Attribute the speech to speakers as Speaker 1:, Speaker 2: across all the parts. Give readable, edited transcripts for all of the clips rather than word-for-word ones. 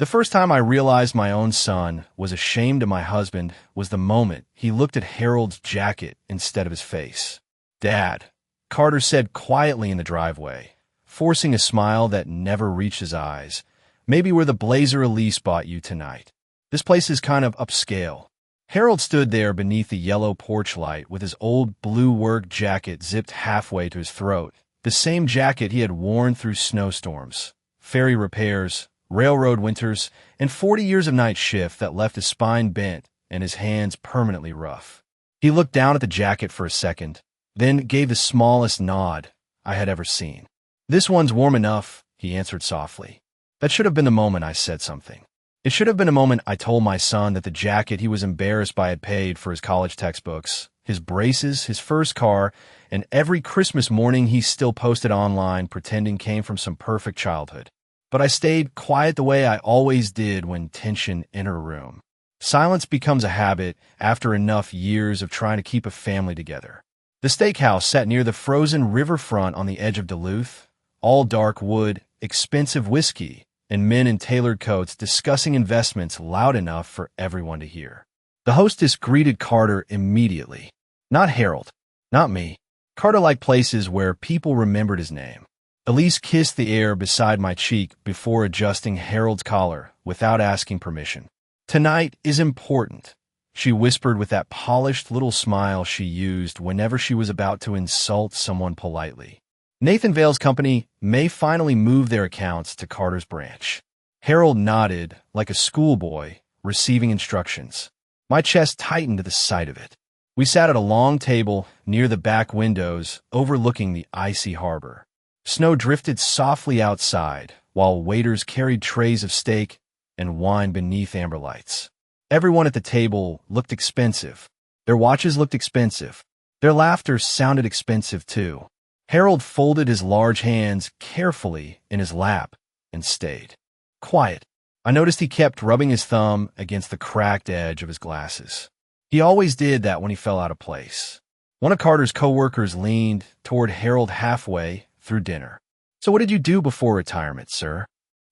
Speaker 1: The first time I realized my own son was ashamed of my husband was the moment he looked at Harold's jacket instead of his face. "Dad," Carter said quietly in the driveway, forcing a smile that never reached his eyes. "Maybe we're the blazer Elise bought you tonight. This place is kind of upscale." Harold stood there beneath the yellow porch light with his old blue work jacket zipped halfway to his throat, the same jacket he had worn through snowstorms, ferry repairs, railroad winters, and 40 years of night shift that left his spine bent and his hands permanently rough. He looked down at the jacket for a second, then gave the smallest nod I had ever seen. "This one's warm enough," he answered softly. That should have been the moment I said something. It should have been a moment I told my son that the jacket he was embarrassed by had paid for his college textbooks, his braces, his first car, and every Christmas morning he still posted online pretending came from some perfect childhood. But I stayed quiet the way I always did when tension entered a room. Silence becomes a habit after enough years of trying to keep a family together. The steakhouse sat near the frozen riverfront on the edge of Duluth, all dark wood, expensive whiskey, and men in tailored coats discussing investments loud enough for everyone to hear. The hostess greeted Carter immediately. Not Harold, not me. Carter liked places where people remembered his name. Elise kissed the air beside my cheek before adjusting Harold's collar without asking permission. "Tonight is important," she whispered with that polished little smile she used whenever she was about to insult someone politely. Nathan Vale's company may finally move their accounts to Carter's branch. Harold nodded like a schoolboy receiving instructions. My chest tightened at the sight of it. We sat at a long table near the back windows overlooking the icy harbor. Snow drifted softly outside, while waiters carried trays of steak and wine beneath amber lights. Everyone at the table looked expensive. Their watches looked expensive. Their laughter sounded expensive, too. Harold folded his large hands carefully in his lap and stayed quiet. I noticed he kept rubbing his thumb against the cracked edge of his glasses. He always did that when he fell out of place. One of Carter's coworkers leaned toward Harold halfway through dinner. "So what did you do before retirement, sir?"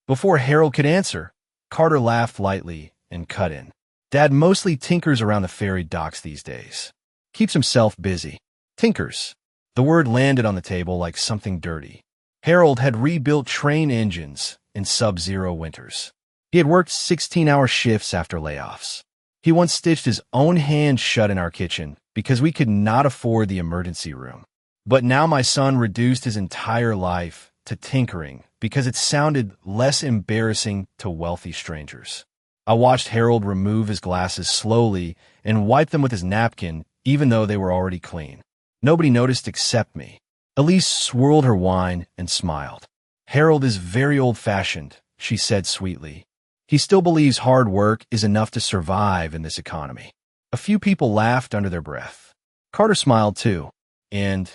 Speaker 1: Before Harold could answer, Carter laughed lightly and cut in. "Dad mostly tinkers around the ferry docks these days. Keeps himself busy. Tinkers." The word landed on the table like something dirty. Harold had rebuilt train engines in sub-zero winters. He had worked 16-hour shifts after layoffs. He once stitched his own hand shut in our kitchen because we could not afford the emergency room. But now my son reduced his entire life to tinkering because it sounded less embarrassing to wealthy strangers. I watched Harold remove his glasses slowly and wipe them with his napkin, even though they were already clean. Nobody noticed except me. Elise swirled her wine and smiled. "Harold is very old-fashioned," she said sweetly. "He still believes hard work is enough to survive in this economy." A few people laughed under their breath. Carter smiled too, and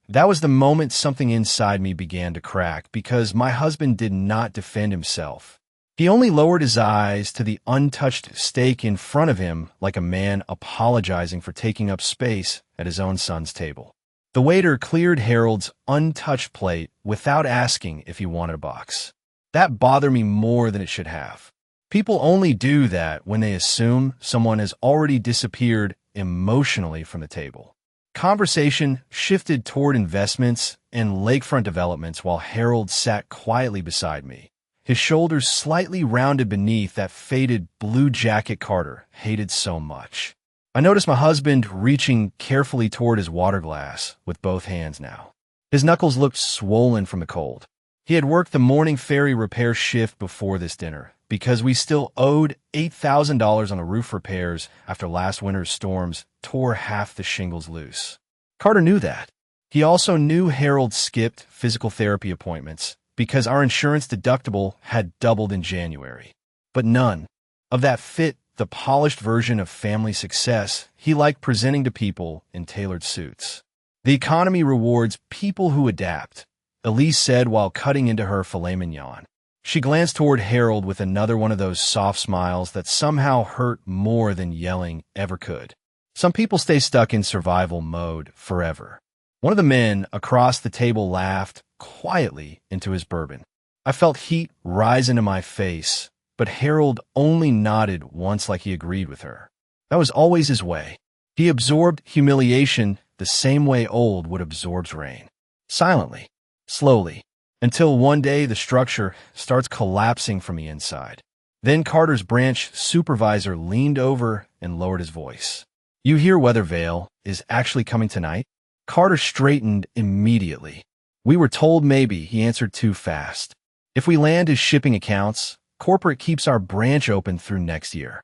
Speaker 1: that was the moment something inside me began to crack because my husband did not defend himself. He only lowered his eyes to the untouched steak in front of him like a man apologizing for taking up space at his own son's table. The waiter cleared Harold's untouched plate without asking if he wanted a box. That bothered me more than it should have. People only do that when they assume someone has already disappeared emotionally from the table. Conversation shifted toward investments and lakefront developments while Harold sat quietly beside me, his shoulders slightly rounded beneath that faded blue jacket Carter hated so much. I noticed my husband reaching carefully toward his water glass with both hands now. His knuckles looked swollen from the cold. He had worked the morning ferry repair shift before this dinner because we still owed $8,000 on the roof repairs after last winter's storms tore half the shingles loose. Carter knew that. He also knew Harold skipped physical therapy appointments because our insurance deductible had doubled in January. But none of that fit the polished version of family success he liked presenting to people in tailored suits. "The economy rewards people who adapt," Elise said while cutting into her filet mignon. She glanced toward Harold with another one of those soft smiles that somehow hurt more than yelling ever could. "Some people stay stuck in survival mode forever." One of the men across the table laughed quietly into his bourbon. I felt heat rise into my face but Harold only nodded once like he agreed with her. That was always his way. He absorbed humiliation the same way old wood absorbs rain. Silently, slowly, until one day the structure starts collapsing from the inside. Then Carter's branch supervisor leaned over and lowered his voice. "You hear whether Vale is actually coming tonight?" Carter straightened immediately. "We were told maybe," he answered too fast. "If we land his shipping accounts, corporate keeps our branch open through next year."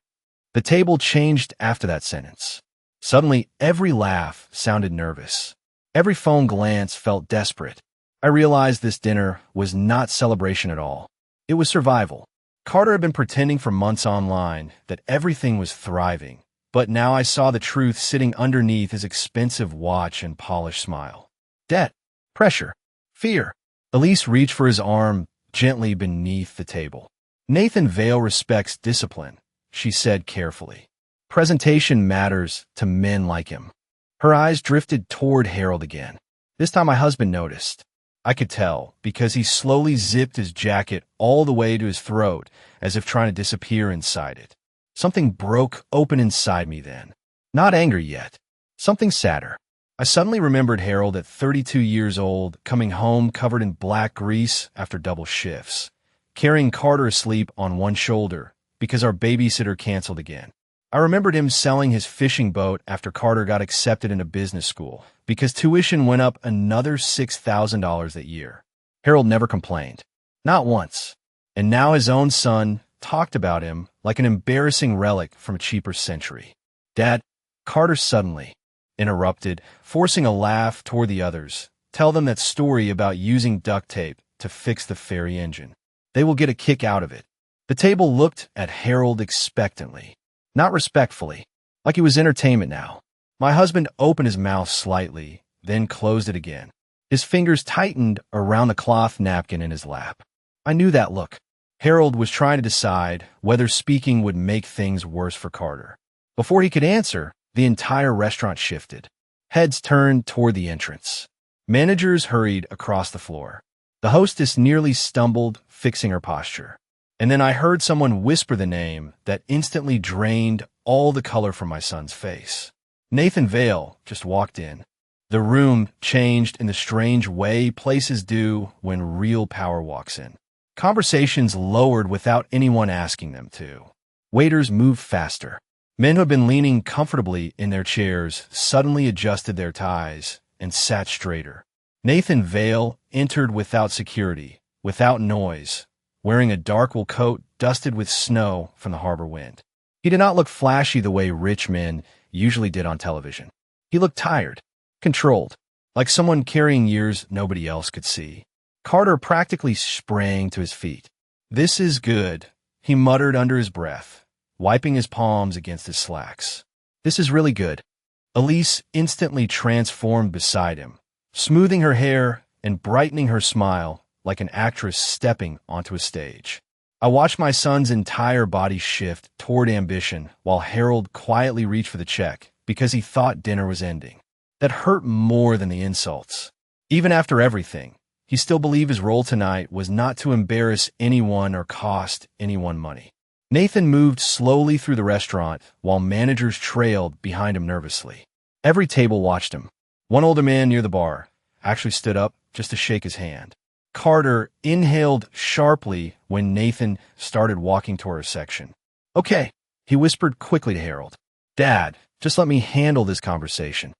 Speaker 1: The table changed after that sentence. Suddenly, every laugh sounded nervous. Every phone glance felt desperate. I realized this dinner was not celebration at all. It was survival. Carter had been pretending for months online that everything was thriving, but now I saw the truth sitting underneath his expensive watch and polished smile. Debt, pressure, fear. Elise reached for his arm gently beneath the table. "Nathan Vale respects discipline," she said carefully. "Presentation matters to men like him." Her eyes drifted toward Harold again. This time my husband noticed. I could tell, because he slowly zipped his jacket all the way to his throat, as if trying to disappear inside it. Something broke open inside me then. Not anger yet. Something sadder. I suddenly remembered Harold at 32 years old, coming home covered in black grease after double shifts, carrying Carter asleep on one shoulder because our babysitter canceled again. I remembered him selling his fishing boat after Carter got accepted into business school because tuition went up another $6,000 that year. Harold never complained. Not once. And now his own son talked about him like an embarrassing relic from a cheaper century. "Dad," Carter suddenly interrupted, forcing a laugh toward the others. "Tell them that story about using duct tape to fix the ferry engine. They will get a kick out of it." The table looked at Harold expectantly. Not respectfully, like he was entertainment now. My husband opened his mouth slightly, then closed it again. His fingers tightened around the cloth napkin in his lap. I knew that look. Harold was trying to decide whether speaking would make things worse for Carter. Before he could answer, the entire restaurant shifted. Heads turned toward the entrance. Managers hurried across the floor. The hostess nearly stumbled, fixing her posture. And then I heard someone whisper the name that instantly drained all the color from my son's face. Nathan Vale just walked in. The room changed in the strange way places do when real power walks in. Conversations lowered without anyone asking them to. Waiters moved faster. Men who had been leaning comfortably in their chairs suddenly adjusted their ties and sat straighter. Nathan Vale entered without security, without noise, wearing a dark wool coat dusted with snow from the harbor wind. He did not look flashy the way rich men usually did on television. He looked tired, controlled, like someone carrying years nobody else could see. Carter practically sprang to his feet. "This is good," he muttered under his breath, wiping his palms against his slacks. "This is really good." Elise instantly transformed beside him, smoothing her hair and brightening her smile like an actress stepping onto a stage. I watched my son's entire body shift toward ambition while Harold quietly reached for the check because he thought dinner was ending. That hurt more than the insults. Even after everything, he still believed his role tonight was not to embarrass anyone or cost anyone money. Nathan moved slowly through the restaurant while managers trailed behind him nervously. Every table watched him. One older man near the bar actually stood up just to shake his hand. Carter inhaled sharply when Nathan started walking toward her section. "Okay," he whispered quickly to Harold. "Dad, just let me handle this conversation."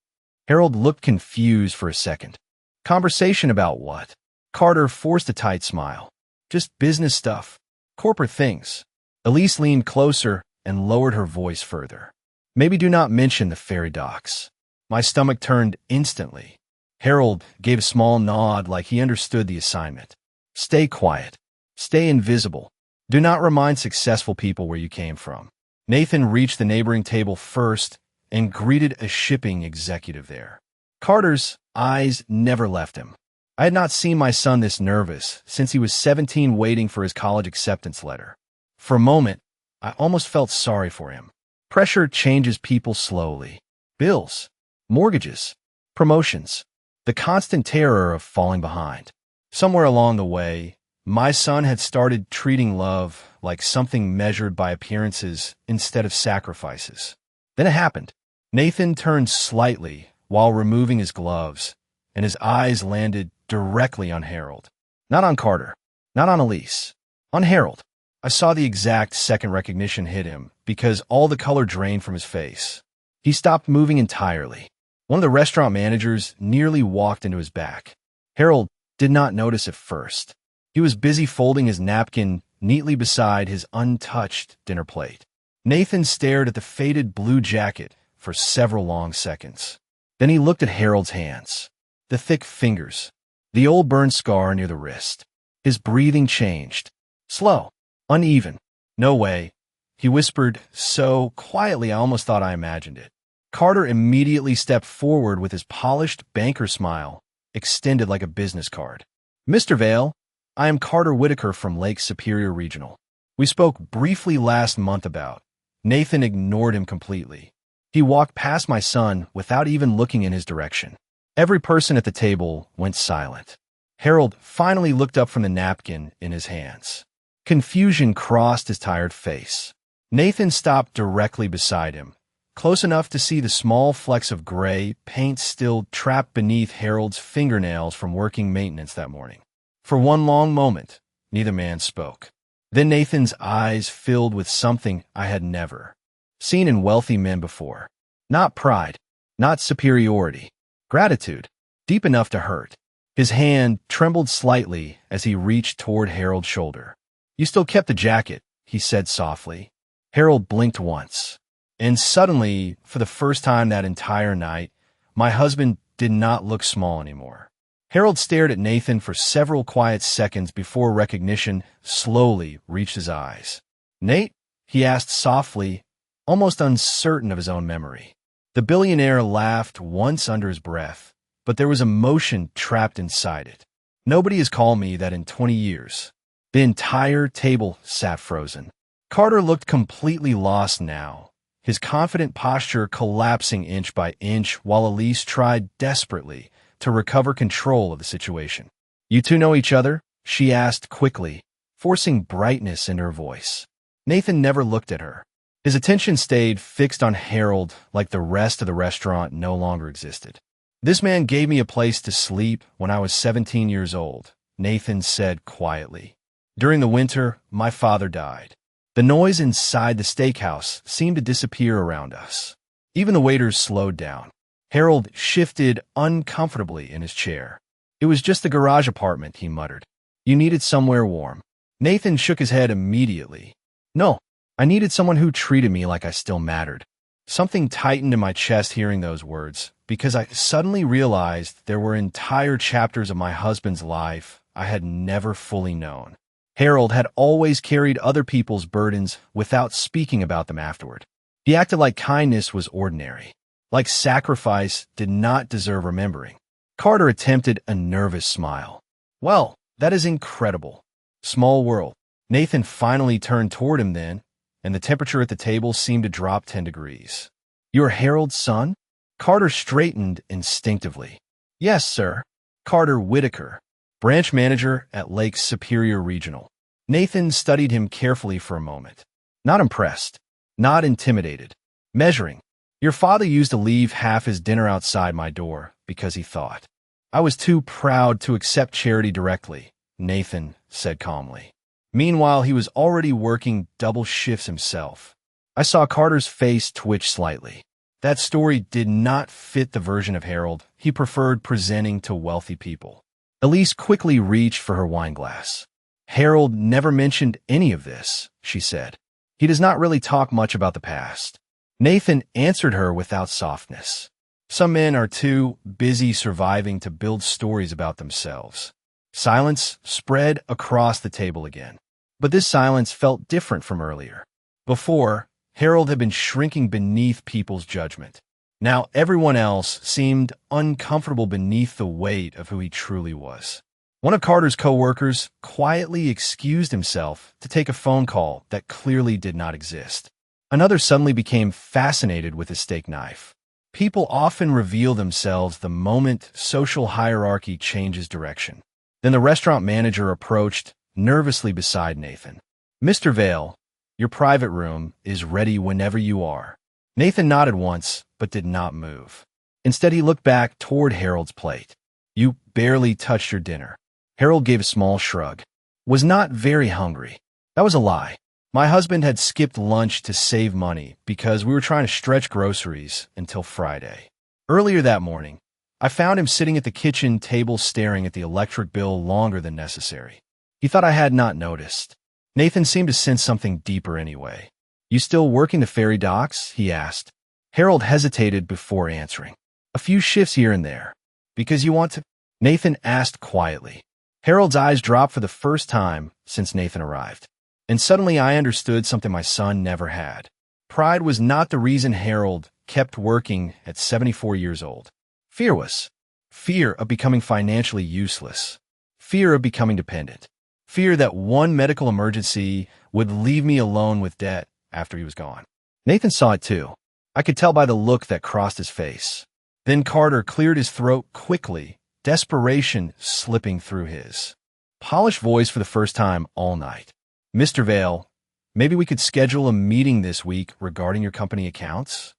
Speaker 1: Harold looked confused for a second. Conversation about what? Carter forced a tight smile. "Just business stuff. Corporate things." Elise leaned closer and lowered her voice further. "Maybe do not mention the ferry docks." My stomach turned instantly. Harold gave a small nod like he understood the assignment. "Stay quiet. Stay invisible. Do not remind successful people where you came from." Nathan reached the neighboring table first and greeted a shipping executive there. Carter's eyes never left him. I had not seen my son this nervous since he was 17 waiting for his college acceptance letter. For a moment, I almost felt sorry for him. Pressure changes people slowly. Bills, mortgages, promotions. The constant terror of falling behind. Somewhere along the way, my son had started treating love like something measured by appearances instead of sacrifices. Then it happened. Nathan turned slightly while removing his gloves, and his eyes landed directly on Harold. Not on Carter, not on Elise, on Harold. I saw the exact second recognition hit him because all the color drained from his face. He stopped moving entirely. One of the restaurant managers nearly walked into his back. Harold did not notice at first. He was busy folding his napkin neatly beside his untouched dinner plate. Nathan stared at the faded blue jacket for several long seconds. Then he looked at Harold's hands, the thick fingers, the old burn scar near the wrist. His breathing changed. Slow, uneven. No way, he whispered so quietly I almost thought I imagined it. Carter immediately stepped forward with his polished banker smile, extended like a business card. Mr. Vale, I am Carter Whitaker from Lake Superior Regional. We spoke briefly last month about. Nathan ignored him completely. He walked past my son without even looking in his direction. Every person at the table went silent. Harold finally looked up from the napkin in his hands. Confusion crossed his tired face. Nathan stopped directly beside him, close enough to see the small flecks of gray paint still trapped beneath Harold's fingernails from working maintenance that morning. For one long moment, neither man spoke. Then Nathan's eyes filled with something I had never seen in wealthy men before. Not pride, not superiority, gratitude, deep enough to hurt. His hand trembled slightly as he reached toward Harold's shoulder. You still kept the jacket, he said softly. Harold blinked once. And suddenly, for the first time that entire night, my husband did not look small anymore. Harold stared at Nathan for several quiet seconds before recognition slowly reached his eyes. Nate? He asked softly, almost uncertain of his own memory. The billionaire laughed once under his breath, but there was emotion trapped inside it. Nobody has called me that in 20 years. The entire table sat frozen. Carter looked completely lost now, his confident posture collapsing inch by inch while Elise tried desperately to recover control of the situation. You two know each other? She asked quickly, forcing brightness into her voice. Nathan never looked at her. His attention stayed fixed on Harold like the rest of the restaurant no longer existed. This man gave me a place to sleep when I was 17 years old, Nathan said quietly. During the winter, my father died. The noise inside the steakhouse seemed to disappear around us. Even the waiters slowed down. Harold shifted uncomfortably in his chair. It was just the garage apartment, he muttered. You needed somewhere warm. Nathan shook his head immediately. No, I needed someone who treated me like I still mattered. Something tightened in my chest hearing those words, because I suddenly realized there were entire chapters of my husband's life I had never fully known. Harold had always carried other people's burdens without speaking about them afterward. He acted like kindness was ordinary, like sacrifice did not deserve remembering. Carter attempted a nervous smile. Well, that is incredible. Small world. Nathan finally turned toward him then, and the temperature at the table seemed to drop 10 degrees. You're Harold's son? Carter straightened instinctively. Yes, sir. Carter Whitaker, branch manager at Lake Superior Regional. Nathan studied him carefully for a moment. Not impressed, not intimidated. Measuring. Your father used to leave half his dinner outside my door because he thought I was too proud to accept charity directly, Nathan said calmly. Meanwhile, he was already working double shifts himself. I saw Carter's face twitch slightly. That story did not fit the version of Harold he preferred presenting to wealthy people. Elise quickly reached for her wine glass. Harold never mentioned any of this, she said. He does not really talk much about the past. Nathan answered her without softness. Some men are too busy surviving to build stories about themselves. Silence spread across the table again. But this silence felt different from earlier. Before, Harold had been shrinking beneath people's judgment. Now everyone else seemed uncomfortable beneath the weight of who he truly was. One of Carter's co-workers quietly excused himself to take a phone call that clearly did not exist. Another suddenly became fascinated with his steak knife. People often reveal themselves the moment social hierarchy changes direction. Then the restaurant manager approached nervously beside Nathan. Mr. Vale, your private room is ready whenever you are. Nathan nodded once, but did not move. Instead, he looked back toward Harold's plate. You barely touched your dinner. Harold gave a small shrug. Was not very hungry. That was a lie. My husband had skipped lunch to save money because we were trying to stretch groceries until Friday. Earlier that morning, I found him sitting at the kitchen table staring at the electric bill longer than necessary. He thought I had not noticed. Nathan seemed to sense something deeper anyway. You still working the ferry docks? He asked. Harold hesitated before answering. A few shifts here and there. Because you want to? Nathan asked quietly. Harold's eyes dropped for the first time since Nathan arrived. And suddenly I understood something my son never had. Pride was not the reason Harold kept working at 74 years old. Fear was. Fear of becoming financially useless. Fear of becoming dependent. Fear that one medical emergency would leave me alone with debt after he was gone. Nathan saw it too. I could tell by the look that crossed his face. Then Carter cleared his throat quickly, desperation slipping through his polished voice for the first time all night. Mr. Vale, maybe we could schedule a meeting this week regarding your company accounts?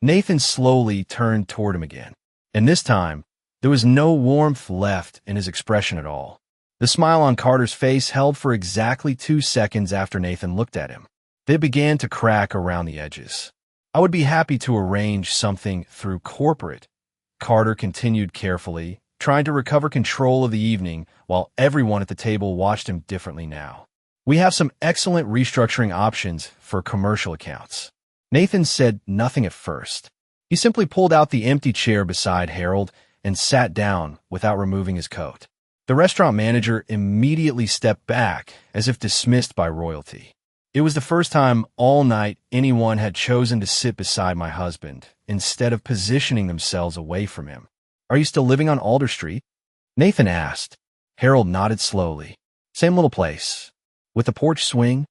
Speaker 1: Nathan slowly turned toward him again. And this time, there was no warmth left in his expression at all. The smile on Carter's face held for exactly 2 seconds after Nathan looked at him. They began to crack around the edges. I would be happy to arrange something through corporate, Carter continued carefully, trying to recover control of the evening while everyone at the table watched him differently now. We have some excellent restructuring options for commercial accounts. Nathan said nothing at first. He simply pulled out the empty chair beside Harold and sat down without removing his coat. The restaurant manager immediately stepped back as if dismissed by royalty. It was the first time all night anyone had chosen to sit beside my husband instead of positioning themselves away from him. Are you still living on Alder Street? Nathan asked. Harold nodded slowly. Same little place. With a porch swing?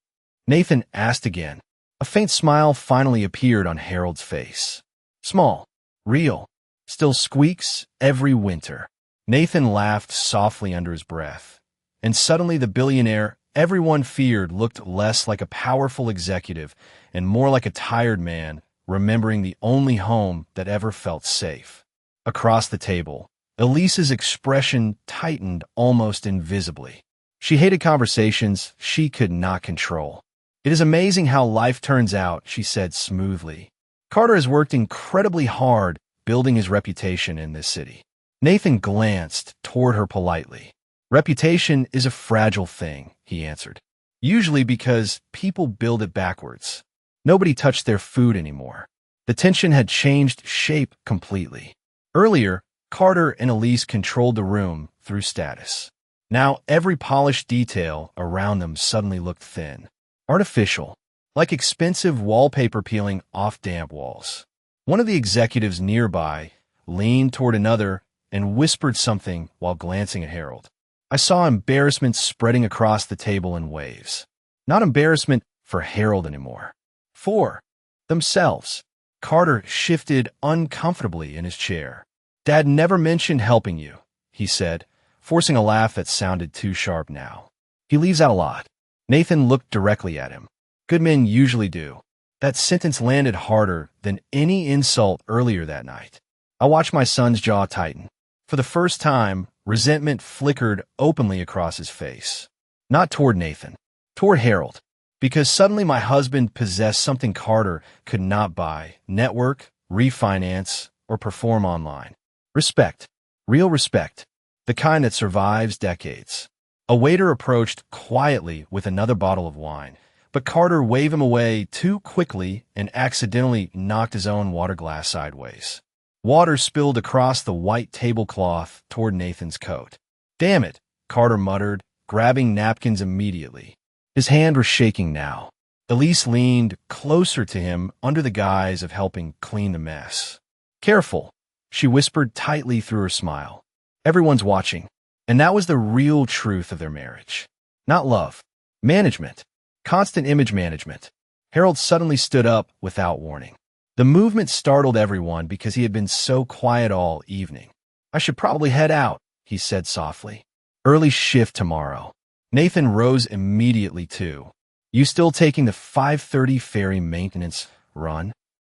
Speaker 1: Nathan asked again. A faint smile finally appeared on Harold's face. Small. Real. Still squeaks every winter. Nathan laughed softly under his breath. And suddenly the billionaire everyone feared looked less like a powerful executive and more like a tired man remembering the only home that ever felt safe. Across the table, Elise's expression tightened almost invisibly. She hated conversations she could not control. It is amazing how life turns out, she said smoothly. Carter has worked incredibly hard building his reputation in this city. Nathan glanced toward her politely. Reputation is a fragile thing, he answered. Usually because people build it backwards. Nobody touched their food anymore. The tension had changed shape completely. Earlier, Carter and Elise controlled the room through status. Now every polished detail around them suddenly looked thin. Artificial, like expensive wallpaper peeling off damp walls. One of the executives nearby leaned toward another and whispered something while glancing at Harold. I saw embarrassment spreading across the table in waves. Not embarrassment for Harold anymore. For themselves. Carter shifted uncomfortably in his chair. Dad never mentioned helping you, he said, forcing a laugh that sounded too sharp now. He leaves out a lot. Nathan looked directly at him. Good men usually do. That sentence landed harder than any insult earlier that night. I watched my son's jaw tighten. For the first time, resentment flickered openly across his face. Not toward Nathan, toward Harold. Because suddenly my husband possessed something Carter could not buy: network, refinance, or perform online. Respect. Real respect. The kind that survives decades. A waiter approached quietly with another bottle of wine, but Carter waved him away too quickly and accidentally knocked his own water glass sideways. Water spilled across the white tablecloth toward Nathan's coat. Damn it, Carter muttered, grabbing napkins immediately. His hand was shaking now. Elise leaned closer to him under the guise of helping clean the mess. Careful, she whispered tightly through her smile. Everyone's watching. And that was the real truth of their marriage. Not love. Management. Constant image management. Harold suddenly stood up without warning. The movement startled everyone because he had been so quiet all evening. I should probably head out, he said softly. Early shift tomorrow. Nathan rose immediately too. You still taking the 5:30 ferry maintenance run?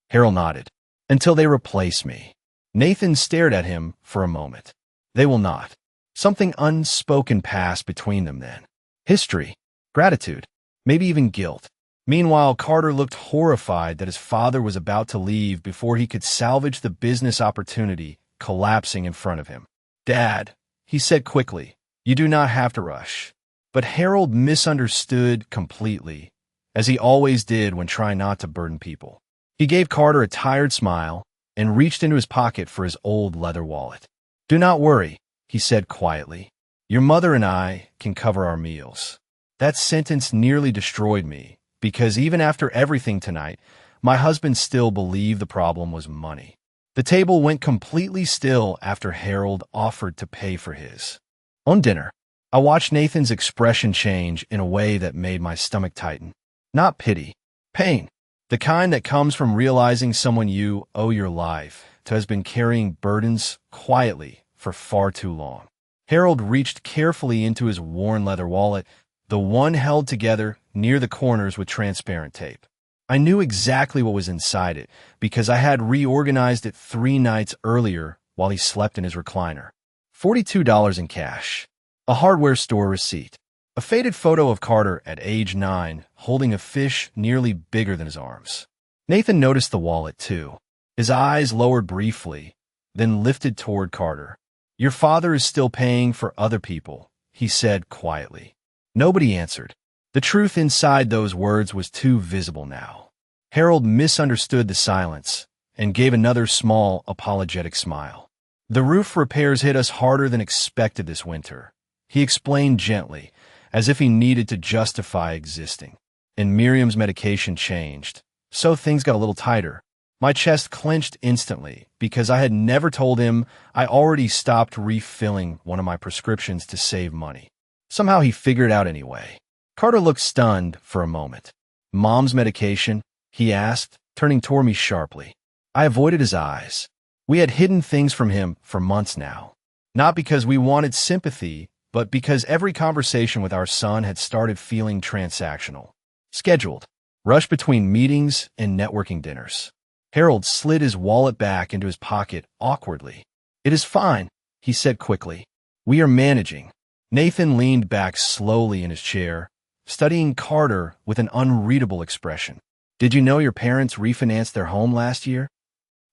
Speaker 1: Harold nodded. Until they replace me. Nathan stared at him for a moment. They will not. Something unspoken passed between them then. History, gratitude, maybe even guilt. Meanwhile, Carter looked horrified that his father was about to leave before he could salvage the business opportunity collapsing in front of him. Dad, he said quickly, you do not have to rush. But Harold misunderstood completely, as he always did when trying not to burden people. He gave Carter a tired smile and reached into his pocket for his old leather wallet. Do not worry, he said quietly. Your mother and I can cover our meals. That sentence nearly destroyed me, because even after everything tonight, my husband still believed the problem was money. The table went completely still after Harold offered to pay for his own dinner. I watched Nathan's expression change in a way that made my stomach tighten. Not pity, pain. The kind that comes from realizing someone you owe your life to has been carrying burdens quietly for far too long. Harold reached carefully into his worn leather wallet, the one held together near the corners with transparent tape. I knew exactly what was inside it because I had reorganized it 3 nights earlier while he slept in his recliner. $42 in cash. A hardware store receipt. A faded photo of Carter at age 9 holding a fish nearly bigger than his arms. Nathan noticed the wallet too. His eyes lowered briefly, then lifted toward Carter. Your father is still paying for other people, he said quietly. Nobody answered. The truth inside those words was too visible now. Harold misunderstood the silence and gave another small, apologetic smile. The roof repairs hit us harder than expected this winter, he explained gently, as if he needed to justify existing. And Miriam's medication changed, so things got a little tighter. My chest clenched instantly because I had never told him I already stopped refilling one of my prescriptions to save money. Somehow he figured it out anyway. Carter looked stunned for a moment. Mom's medication? He asked, turning toward me sharply. I avoided his eyes. We had hidden things from him for months now. Not because we wanted sympathy, but because every conversation with our son had started feeling transactional. Scheduled. Rushed between meetings and networking dinners. Harold slid his wallet back into his pocket awkwardly. It is fine, he said quickly. We are managing. Nathan leaned back slowly in his chair, studying Carter with an unreadable expression. Did you know your parents refinanced their home last year?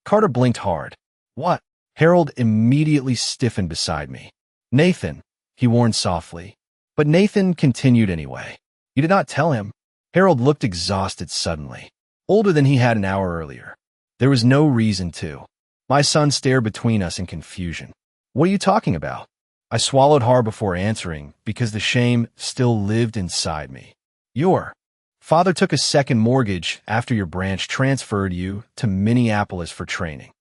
Speaker 1: Carter blinked hard. What? Harold immediately stiffened beside me. Nathan, he warned softly. But Nathan continued anyway. You did not tell him. Harold looked exhausted suddenly, older than he had an hour earlier. There was no reason to. My son stared between us in confusion. What are you talking about? I swallowed hard before answering because the shame still lived inside me. Your father took a second mortgage after your branch transferred you to Minneapolis for training.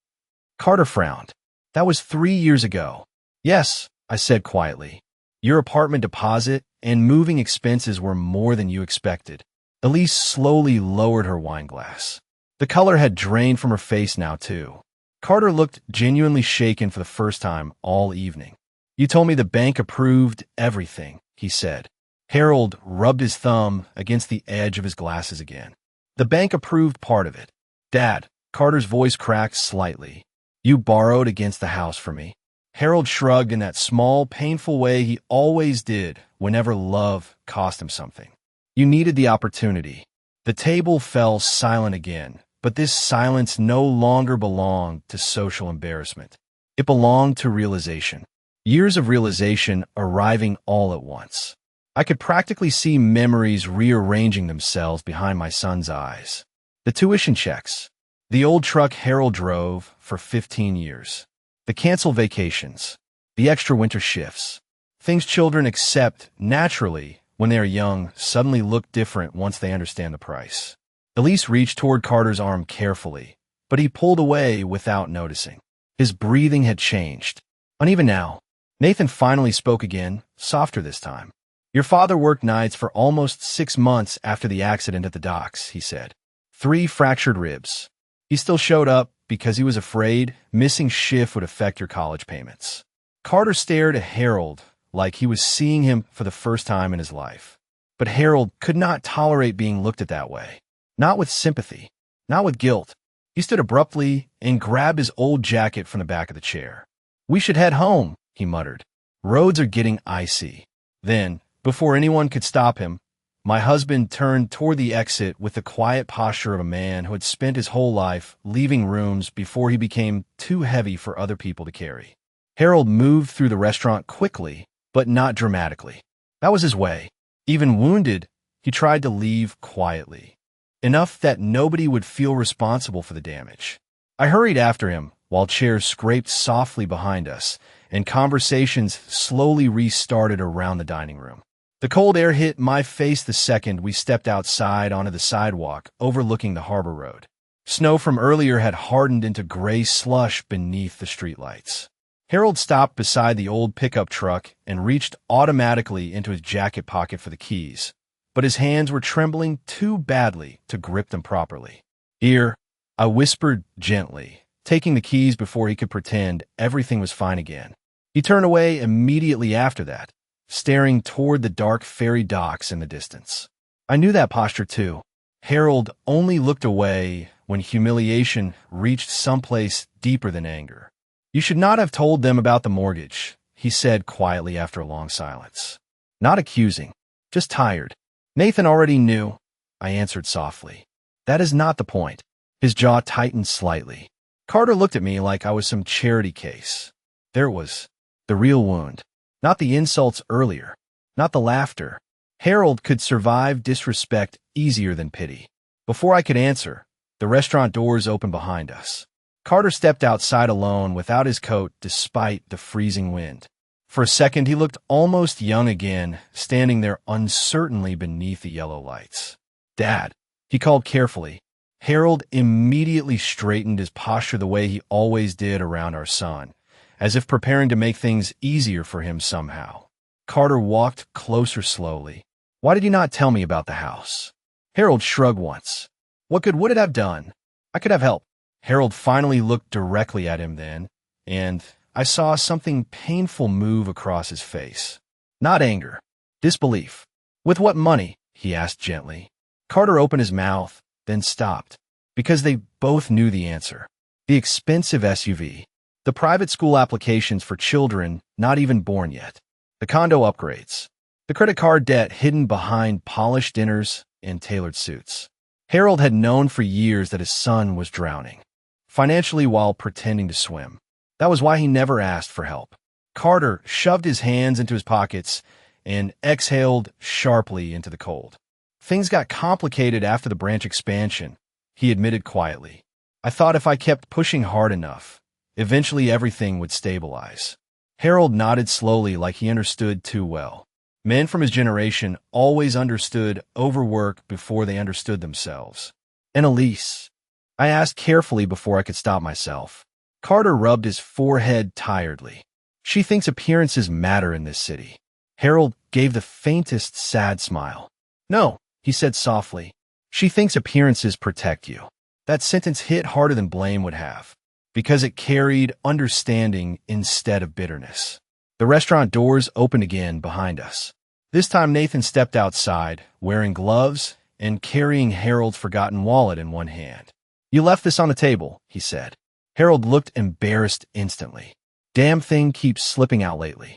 Speaker 1: Carter frowned. That was 3 years ago. Yes, I said quietly. Your apartment deposit and moving expenses were more than you expected. Elise slowly lowered her wine glass. The color had drained from her face now, too. Carter looked genuinely shaken for the first time all evening. You told me the bank approved everything, he said. Harold rubbed his thumb against the edge of his glasses again. The bank approved part of it. Dad, Carter's voice cracked slightly. You borrowed against the house for me. Harold shrugged in that small, painful way he always did whenever love cost him something. You needed the opportunity. The table fell silent again, but this silence no longer belonged to social embarrassment. It belonged to realization. Years of realization arriving all at once. I could practically see memories rearranging themselves behind my son's eyes. The tuition checks. The old truck Harold drove for 15 years. The canceled vacations. The extra winter shifts. Things children accept naturally when they are young suddenly look different once they understand the price. Elise reached toward Carter's arm carefully, but he pulled away without noticing. His breathing had changed. Uneven now. Nathan finally spoke again, softer this time. Your father worked nights for almost 6 months after the accident at the docks, he said. 3 fractured ribs. He still showed up because he was afraid missing shift would affect your college payments. Carter stared at Harold like he was seeing him for the first time in his life. But Harold could not tolerate being looked at that way. Not with sympathy, not with guilt. He stood abruptly and grabbed his old jacket from the back of the chair. "We should head home," he muttered. "Roads are getting icy." Then, before anyone could stop him, my husband turned toward the exit with the quiet posture of a man who had spent his whole life leaving rooms before he became too heavy for other people to carry. Harold moved through the restaurant quickly, but not dramatically. That was his way. Even wounded, he tried to leave quietly, enough that nobody would feel responsible for the damage. I hurried after him while chairs scraped softly behind us and conversations slowly restarted around the dining room. The cold air hit my face the second we stepped outside onto the sidewalk overlooking the harbor road. Snow from earlier had hardened into gray slush beneath the streetlights. Harold stopped beside the old pickup truck and reached automatically into his jacket pocket for the keys, but his hands were trembling too badly to grip them properly. "Here," I whispered gently, taking the keys before he could pretend everything was fine again. He turned away immediately after that, staring toward the dark ferry docks in the distance. I knew that posture too. Harold only looked away when humiliation reached someplace deeper than anger. "You should not have told them about the mortgage," he said quietly after a long silence. Not accusing, just tired. "Nathan already knew," I answered softly. "That is not the point." His jaw tightened slightly. Carter looked at me like I was some charity case. There it was, the real wound. Not the insults earlier, not the laughter. Harold could survive disrespect easier than pity. Before I could answer, the restaurant doors opened behind us. Carter stepped outside alone without his coat despite the freezing wind. For a second, he looked almost young again, standing there uncertainly beneath the yellow lights. "Dad," he called carefully. Harold immediately straightened his posture the way he always did around our son, as if preparing to make things easier for him somehow. Carter walked closer slowly. "Why did you not tell me about the house?" Harold shrugged once. "What good would it have done? I could have helped." Harold finally looked directly at him then, and I saw something painful move across his face. Not anger, disbelief. "With what money?" he asked gently. Carter opened his mouth, then stopped, because they both knew the answer. The expensive SUV, the private school applications for children not even born yet, the condo upgrades, the credit card debt hidden behind polished dinners and tailored suits. Harold had known for years that his son was drowning, financially while pretending to swim. That was why he never asked for help. Carter shoved his hands into his pockets and exhaled sharply into the cold. "Things got complicated after the branch expansion," he admitted quietly. "I thought if I kept pushing hard enough, eventually everything would stabilize." Harold nodded slowly like he understood too well. Men from his generation always understood overwork before they understood themselves. "And Elise?" I asked carefully before I could stop myself. Carter rubbed his forehead tiredly. "She thinks appearances matter in this city." Harold gave the faintest sad smile. "No," he said softly. "She thinks appearances protect you." That sentence hit harder than blame would have, because it carried understanding instead of bitterness. The restaurant doors opened again behind us. This time Nathan stepped outside, wearing gloves and carrying Harold's forgotten wallet in one hand. "You left this on the table," he said. Harold looked embarrassed instantly. "Damn thing keeps slipping out lately."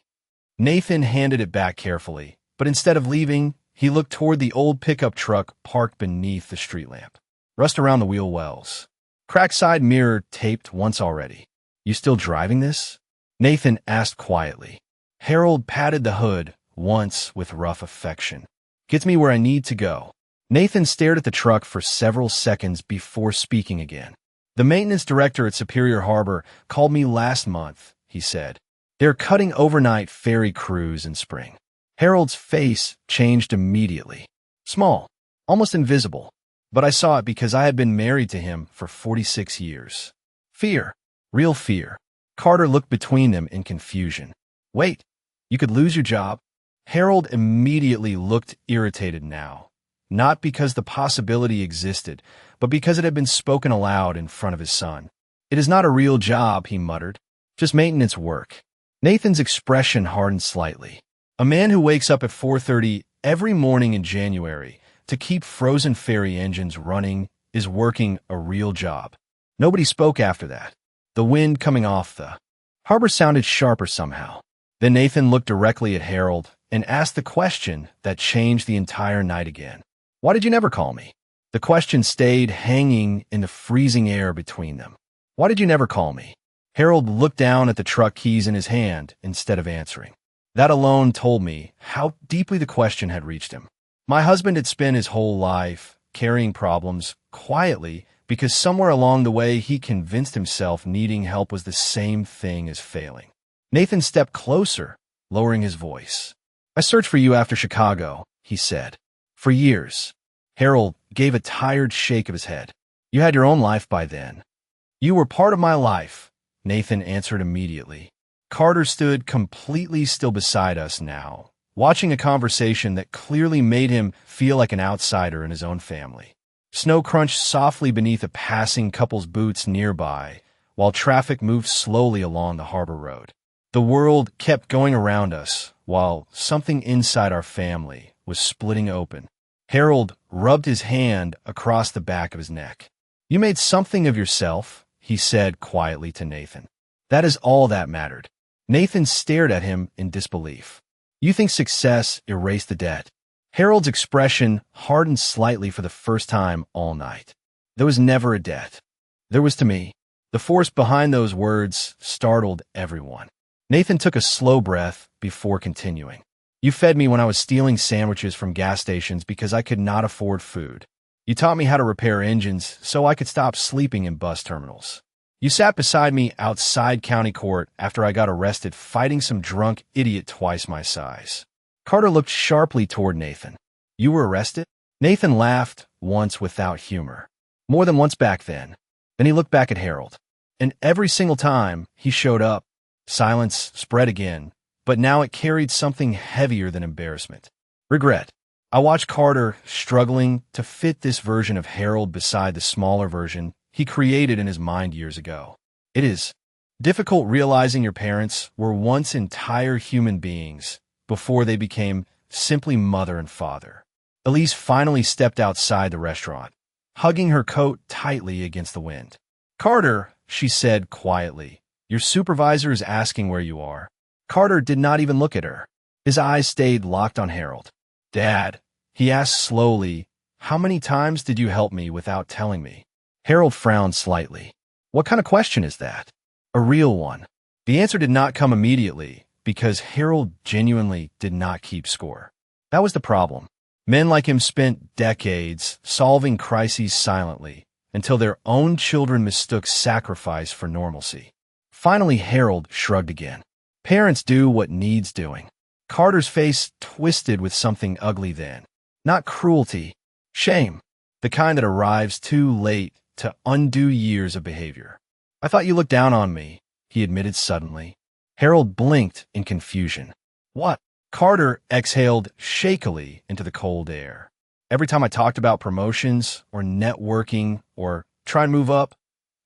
Speaker 1: Nathan handed it back carefully, but instead of leaving, he looked toward the old pickup truck parked beneath the street lamp. Rust around the wheel wells. Cracked side mirror taped once already. "You still driving this?" Nathan asked quietly. Harold patted the hood once with rough affection. "Gets me where I need to go." Nathan stared at the truck for several seconds before speaking again. "The maintenance director at Superior Harbor called me last month," he said. "They're cutting overnight ferry crews in spring." Harold's face changed immediately. Small, almost invisible, but I saw it because I had been married to him for 46 years. Fear, real fear. Carter looked between them in confusion. "Wait, you could lose your job?" Harold immediately looked irritated now. Not because the possibility existed, but because it had been spoken aloud in front of his son. "It is not a real job," he muttered. "Just maintenance work." Nathan's expression hardened slightly. "A man who wakes up at 4:30 every morning in January to keep frozen ferry engines running is working a real job. Nobody spoke after that. The wind coming off the harbor sounded sharper somehow. Then Nathan looked directly at Harold and asked the question that changed the entire night again. Why did you never call me? The question stayed hanging in the freezing air between them. Why did you never call me? Harold looked down at the truck keys in his hand instead of answering. That alone told me how deeply the question had reached him. My husband had spent his whole life carrying problems quietly because somewhere along the way he convinced himself needing help was the same thing as failing. Nathan stepped closer, lowering his voice. I searched for you after Chicago, he said. For years. Harold gave a tired shake of his head. You had your own life by then. You were part of my life, Nathan answered immediately. Carter stood completely still beside us now, watching a conversation that clearly made him feel like an outsider in his own family. Snow crunched softly beneath a passing couple's boots nearby, while traffic moved slowly along the harbor road. The world kept going around us, while something inside our family was splitting open. Harold rubbed his hand across the back of his neck. You made something of yourself, he said quietly to Nathan. That is all that mattered. Nathan stared at him in disbelief. You think success erased the debt? Harold's expression hardened slightly for the first time all night. There was never a debt. There was to me. The force behind those words startled everyone. Nathan took a slow breath before continuing. You fed me when I was stealing sandwiches from gas stations because I could not afford food. You taught me how to repair engines so I could stop sleeping in bus terminals. You sat beside me outside county court after I got arrested fighting some drunk idiot twice my size. Carter looked sharply toward Nathan. You were arrested? Nathan laughed once without humor. More than once back then. Then he looked back at Harold. And every single time he showed up, silence spread again, but now it carried something heavier than embarrassment. Regret. I watched Carter struggling to fit this version of Harold beside the smaller version he created in his mind years ago. It is difficult realizing your parents were once entire human beings before they became simply mother and father. Elise finally stepped outside the restaurant, hugging her coat tightly against the wind. Carter, she said quietly, your supervisor is asking where you are. Carter did not even look at her. His eyes stayed locked on Harold. Dad, he asked slowly, how many times did you help me without telling me? Harold frowned slightly. What kind of question is that? A real one. The answer did not come immediately because Harold genuinely did not keep score. That was the problem. Men like him spent decades solving crises silently until their own children mistook sacrifice for normalcy. Finally, Harold shrugged again. Parents do what needs doing. Carter's face twisted with something ugly then. Not cruelty, shame, the kind that arrives too late to undo years of behavior. I thought you looked down on me, he admitted suddenly. Harold blinked in confusion. What? Carter exhaled shakily into the cold air. Every time I talked about promotions or networking or try and move up,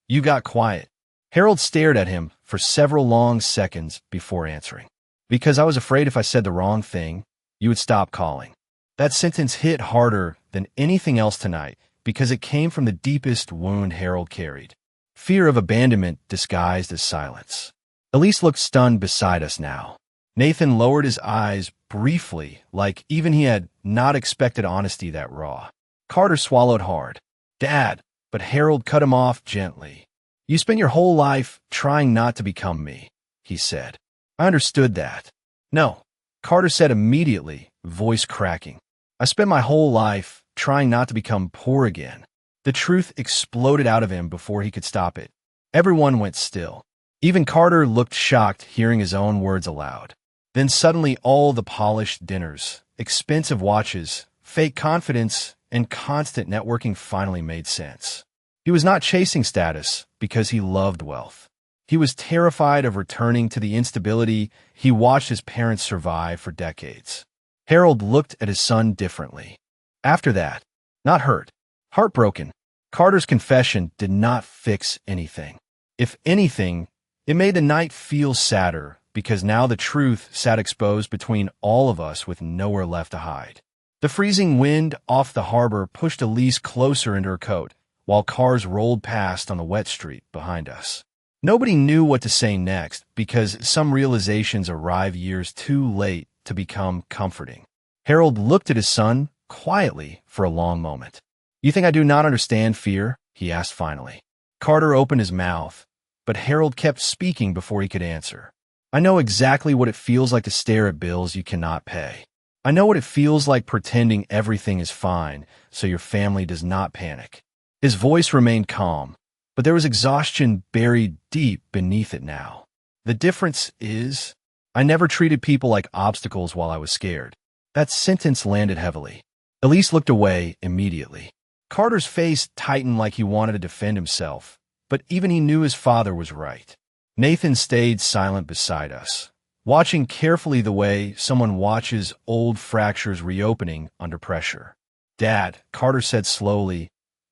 Speaker 1: you got quiet. Harold stared at him for several long seconds before answering. Because I was afraid if I said the wrong thing, you would stop calling. That sentence hit harder than anything else tonight because it came from the deepest wound Harold carried. Fear of abandonment disguised as silence. Elise looked stunned beside us now. Nathan lowered his eyes briefly, like even he had not expected honesty that raw. Carter swallowed hard. Dad, but Harold cut him off gently. You spent your whole life trying not to become me, he said. I understood that. No, Carter said immediately, voice cracking. I spent my whole life trying not to become poor again. The truth exploded out of him before he could stop it. Everyone went still. Even Carter looked shocked hearing his own words aloud. Then suddenly all the polished dinners, expensive watches, fake confidence, and constant networking finally made sense. He was not chasing status because he loved wealth. He was terrified of returning to the instability he watched his parents survive for decades. Harold looked at his son differently. After that, not hurt, heartbroken, Carter's confession did not fix anything. If anything, it made the night feel sadder because now the truth sat exposed between all of us with nowhere left to hide. The freezing wind off the harbor pushed Elise closer into her coat, while cars rolled past on the wet street behind us. Nobody knew what to say next because some realizations arrive years too late to become comforting. Harold looked at his son quietly for a long moment. "You think I do not understand fear?" he asked finally. Carter opened his mouth, but Harold kept speaking before he could answer. "I know exactly what it feels like to stare at bills you cannot pay. I know what it feels like pretending everything is fine so your family does not panic." His voice remained calm, but there was exhaustion buried deep beneath it now. "The difference is, I never treated people like obstacles while I was scared." That sentence landed heavily. Elise looked away immediately. Carter's face tightened like he wanted to defend himself, but even he knew his father was right. Nathan stayed silent beside us, watching carefully the way someone watches old fractures reopening under pressure. "Dad," Carter said slowly,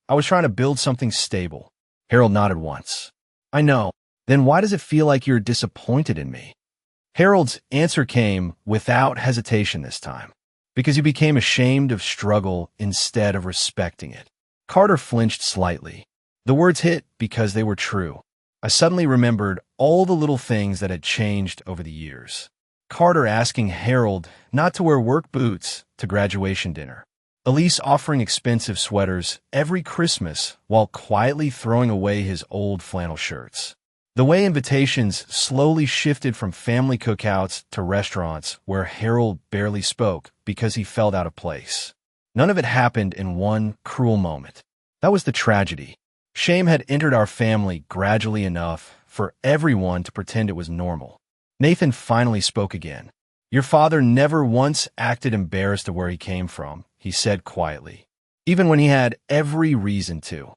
Speaker 1: "I was trying to build something stable." Harold nodded once. "I know. Then why does it feel like you're disappointed in me?" Harold's answer came without hesitation this time. "Because you became ashamed of struggle instead of respecting it." Carter flinched slightly. The words hit because they were true. I suddenly remembered all the little things that had changed over the years. Carter asking Harold not to wear work boots to graduation dinner. Elise offering expensive sweaters every Christmas while quietly throwing away his old flannel shirts. The way invitations slowly shifted from family cookouts to restaurants where Harold barely spoke because he felt out of place. None of it happened in one cruel moment. That was the tragedy. Shame had entered our family gradually enough for everyone to pretend it was normal. Nathan finally spoke again. "Your father never once acted embarrassed of where he came from," he said quietly, "even when he had every reason to."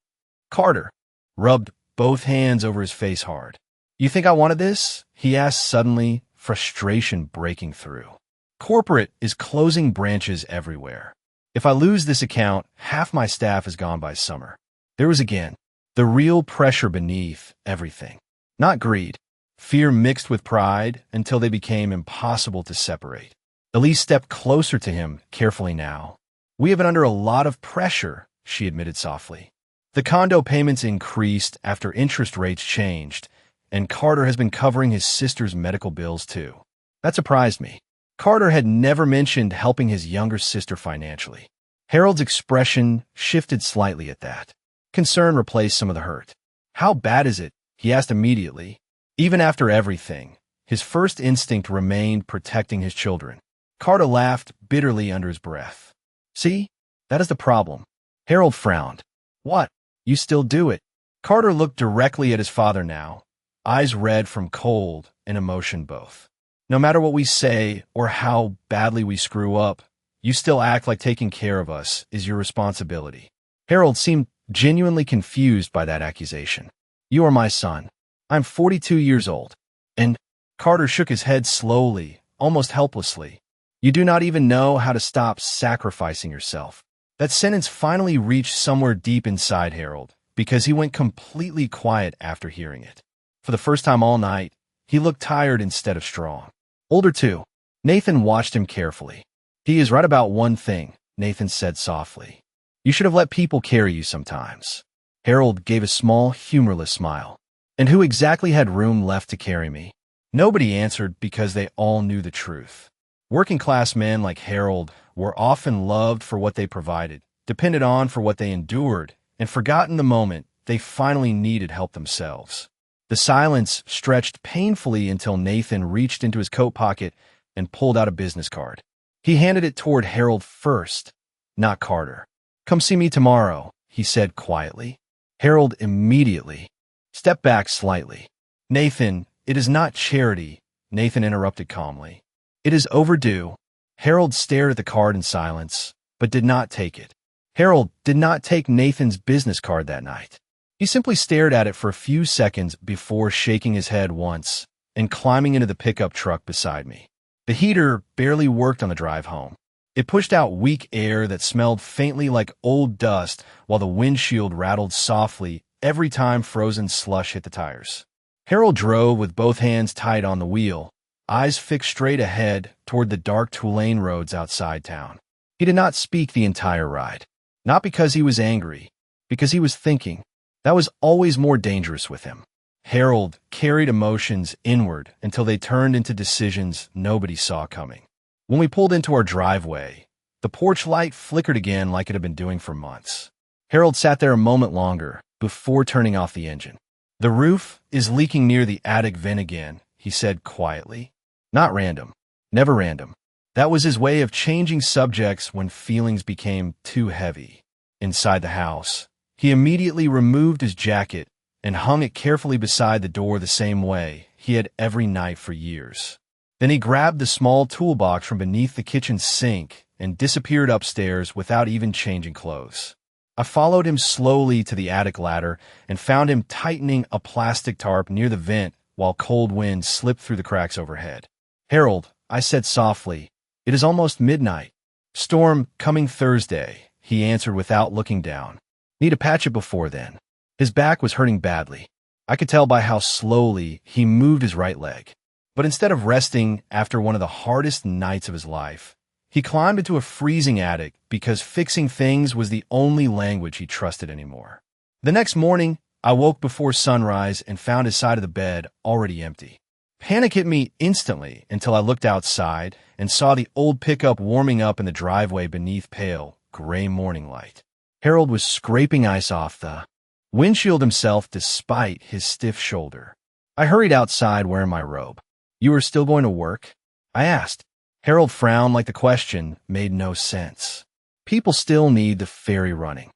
Speaker 1: Carter rubbed both hands over his face hard. "You think I wanted this?" he asked suddenly, frustration breaking through. "Corporate is closing branches everywhere. If I lose this account, half my staff is gone by summer." There was again the real pressure beneath everything. Not greed, fear mixed with pride until they became impossible to separate. Elise stepped closer to him carefully now. "We have been under a lot of pressure," she admitted softly. "The condo payments increased after interest rates changed, and Carter has been covering his sister's medical bills too." That surprised me. Carter had never mentioned helping his younger sister financially. Harold's expression shifted slightly at that. Concern replaced some of the hurt. "How bad is it?" he asked immediately. Even after everything, his first instinct remained protecting his children. Carter laughed bitterly under his breath. "See, that is the problem." Harold frowned. "What? You still do it?" Carter looked directly at his father now, eyes red from cold and emotion both. "No matter what we say or how badly we screw up, you still act like taking care of us is your responsibility." Harold seemed genuinely confused by that accusation. "You are my son. I'm 42 years old. And—" Carter shook his head slowly, almost helplessly. "You do not even know how to stop sacrificing yourself." That sentence finally reached somewhere deep inside Harold, because he went completely quiet after hearing it. For the first time all night, he looked tired instead of strong. "Older too." Nathan watched him carefully. "He is right about one thing," Nathan said softly. "You should have let people carry you sometimes." Harold gave a small, humorless smile. "And who exactly had room left to carry me?" Nobody answered because they all knew the truth. Working-class men like Harold were often loved for what they provided, depended on for what they endured, and forgotten the moment they finally needed help themselves. The silence stretched painfully until Nathan reached into his coat pocket and pulled out a business card. He handed it toward Harold first, not Carter. "Come see me tomorrow," he said quietly. Harold immediately stepped back slightly. "Nathan, it is not charity," Nathan interrupted calmly. "It is overdue." Harold stared at the card in silence, but did not take it. Harold did not take Nathan's business card that night. He simply stared at it for a few seconds before shaking his head once and climbing into the pickup truck beside me. The heater barely worked on the drive home. It pushed out weak air that smelled faintly like old dust while the windshield rattled softly every time frozen slush hit the tires. Harold drove with both hands tight on the wheel, eyes fixed straight ahead toward the dark two-lane roads outside town. He did not speak the entire ride. Not because he was angry, because he was thinking. That was always more dangerous with him. Harold carried emotions inward until they turned into decisions nobody saw coming. When we pulled into our driveway, the porch light flickered again like it had been doing for months. Harold sat there a moment longer before turning off the engine. "The roof is leaking near the attic vent again," he said quietly. Not random. Never random. That was his way of changing subjects when feelings became too heavy. Inside the house, he immediately removed his jacket and hung it carefully beside the door the same way he had every night for years. Then he grabbed the small toolbox from beneath the kitchen sink and disappeared upstairs without even changing clothes. I followed him slowly to the attic ladder and found him tightening a plastic tarp near the vent while cold wind slipped through the cracks overhead. "Harold," I said softly, "it is almost midnight." "Storm coming Thursday," he answered without looking down. "Need to patch it before then." His back was hurting badly. I could tell by how slowly he moved his right leg. But instead of resting after one of the hardest nights of his life, he climbed into a freezing attic because fixing things was the only language he trusted anymore. The next morning, I woke before sunrise and found his side of the bed already empty. Panic hit me instantly until I looked outside and saw the old pickup warming up in the driveway beneath pale, gray morning light. Harold was scraping ice off the windshield himself despite his stiff shoulder. I hurried outside wearing my robe. "You are still going to work?" I asked. Harold frowned like the question made no sense. "People still need the ferry running."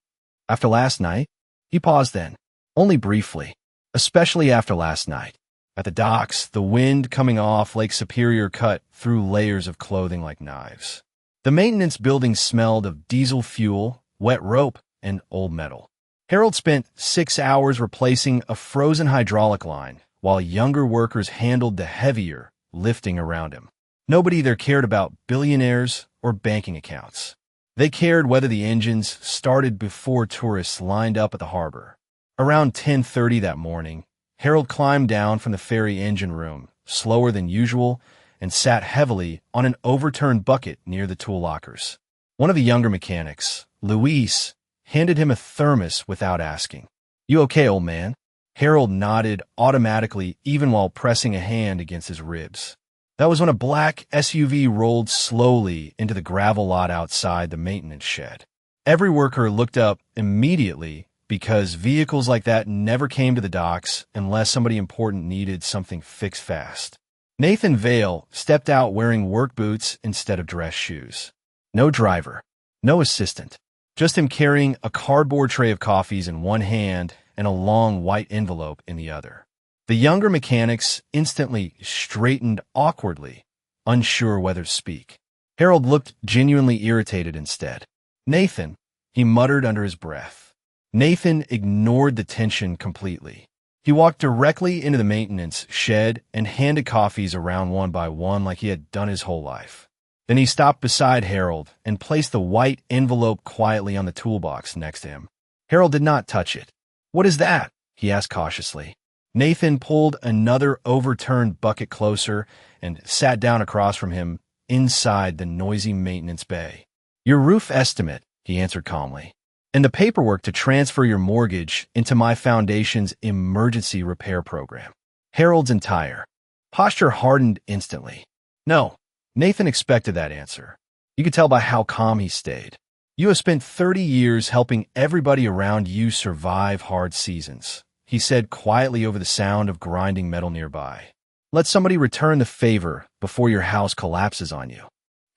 Speaker 1: "After last night?" He paused then. "Only briefly. Especially after last night. At the docks, the wind coming off Lake Superior cut through layers of clothing like knives. The maintenance building smelled of diesel fuel, wet rope, and old metal. Harold spent 6 hours replacing a frozen hydraulic line, while younger workers handled the heavier lifting around him. Nobody there cared about billionaires or banking accounts. They cared whether the engines started before tourists lined up at the harbor. Around 10:30 that morning, Harold climbed down from the ferry engine room, slower than usual, and sat heavily on an overturned bucket near the tool lockers. One of the younger mechanics, Luis, handed him a thermos without asking. "You okay, old man?" Harold nodded automatically even while pressing a hand against his ribs. That was when a black SUV rolled slowly into the gravel lot outside the maintenance shed. Every worker looked up immediately because vehicles like that never came to the docks unless somebody important needed something fixed fast. Nathan Vale stepped out wearing work boots instead of dress shoes. No driver, no assistant, just him carrying a cardboard tray of coffees in one hand and a long white envelope in the other. The younger mechanics instantly straightened awkwardly, unsure whether to speak. Harold looked genuinely irritated instead. "Nathan," he muttered under his breath. Nathan ignored the tension completely. He walked directly into the maintenance shed and handed coffees around one by one like he had done his whole life. Then he stopped beside Harold and placed the white envelope quietly on the toolbox next to him. Harold did not touch it. "What is that?" he asked cautiously. Nathan pulled another overturned bucket closer and sat down across from him inside the noisy maintenance bay. "Your roof estimate," he answered calmly, "and the paperwork to transfer your mortgage into my foundation's emergency repair program." Harold's entire posture hardened instantly. "No." Nathan expected that answer. You could tell by how calm he stayed. "You have spent 30 years helping everybody around you survive hard seasons," he said quietly over the sound of grinding metal nearby. "Let somebody return the favor before your house collapses on you."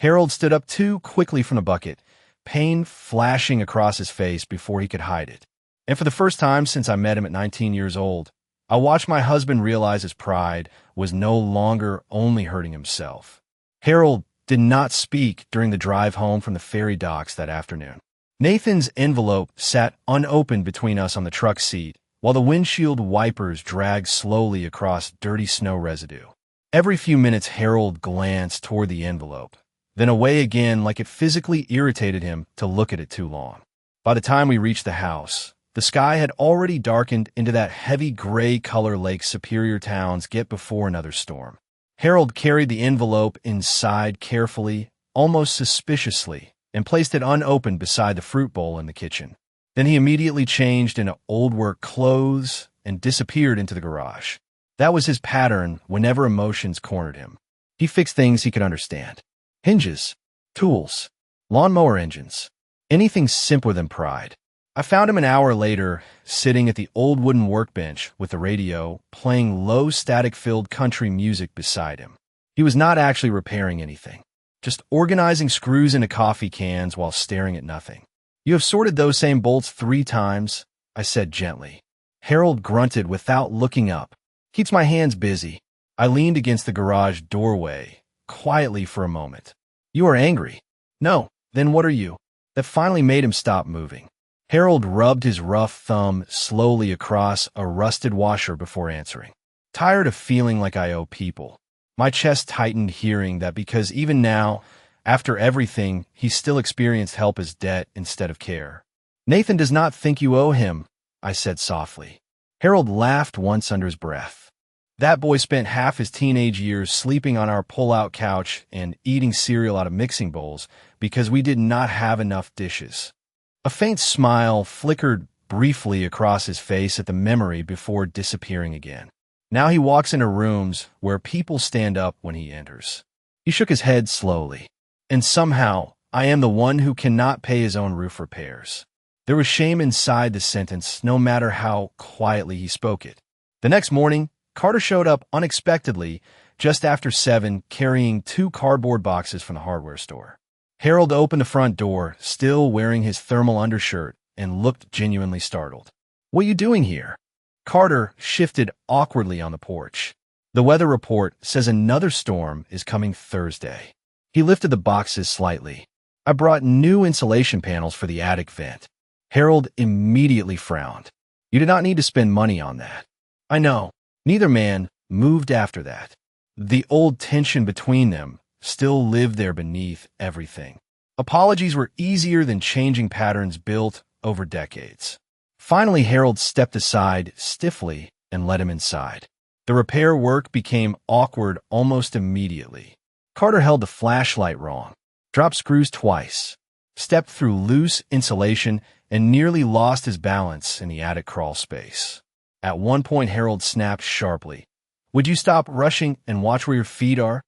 Speaker 1: Harold stood up too quickly from the bucket, pain flashing across his face before he could hide it. And for the first time since I met him at 19 years old, I watched my husband realize his pride was no longer only hurting himself. Harold did not speak during the drive home from the ferry docks that afternoon. Nathan's envelope sat unopened between us on the truck seat, while the windshield wipers dragged slowly across dirty snow residue. Every few minutes, Harold glanced toward the envelope, then away again like it physically irritated him to look at it too long. By the time we reached the house, the sky had already darkened into that heavy gray color Lake Superior towns get before another storm. Harold carried the envelope inside carefully, almost suspiciously, and placed it unopened beside the fruit bowl in the kitchen. Then he immediately changed into old work clothes and disappeared into the garage. That was his pattern whenever emotions cornered him. He fixed things he could understand. Hinges, tools, lawnmower engines, anything simpler than pride. I found him an hour later, sitting at the old wooden workbench with the radio, playing low static-filled country music beside him. He was not actually repairing anything, just organizing screws into coffee cans while staring at nothing. "You have sorted those same bolts 3 times, I said gently. Harold grunted without looking up. "Keeps my hands busy." I leaned against the garage doorway, quietly for a moment. "You are angry." "No, then what are you?" That finally made him stop moving. Harold rubbed his rough thumb slowly across a rusted washer before answering. "Tired of feeling like I owe people." My chest tightened hearing that because even now, after everything, he still experienced help as debt instead of care. "Nathan does not think you owe him," I said softly. Harold laughed once under his breath. "That boy spent half his teenage years sleeping on our pull-out couch and eating cereal out of mixing bowls because we did not have enough dishes." A faint smile flickered briefly across his face at the memory before disappearing again. Now he walks into rooms where people stand up when he enters. He shook his head slowly. "And somehow, I am the one who cannot pay his own roof repairs." There was shame inside the sentence, no matter how quietly he spoke it. The next morning, Carter showed up unexpectedly just after 7, carrying 2 cardboard boxes from the hardware store. Harold opened the front door, still wearing his thermal undershirt, and looked genuinely startled. "What are you doing here?" Carter shifted awkwardly on the porch. "The weather report says another storm is coming Thursday." He lifted the boxes slightly. "I brought new insulation panels for the attic vent." Harold immediately frowned. "You did not need to spend money on that." "I know." Neither man moved after that. The old tension between them still lived there beneath everything. Apologies were easier than changing patterns built over decades. Finally, Harold stepped aside stiffly and let him inside. The repair work became awkward almost immediately. Carter held the flashlight wrong, dropped screws twice, stepped through loose insulation, and nearly lost his balance in the attic crawl space. At one point, Harold snapped sharply. "Would you stop rushing and watch where your feet are?"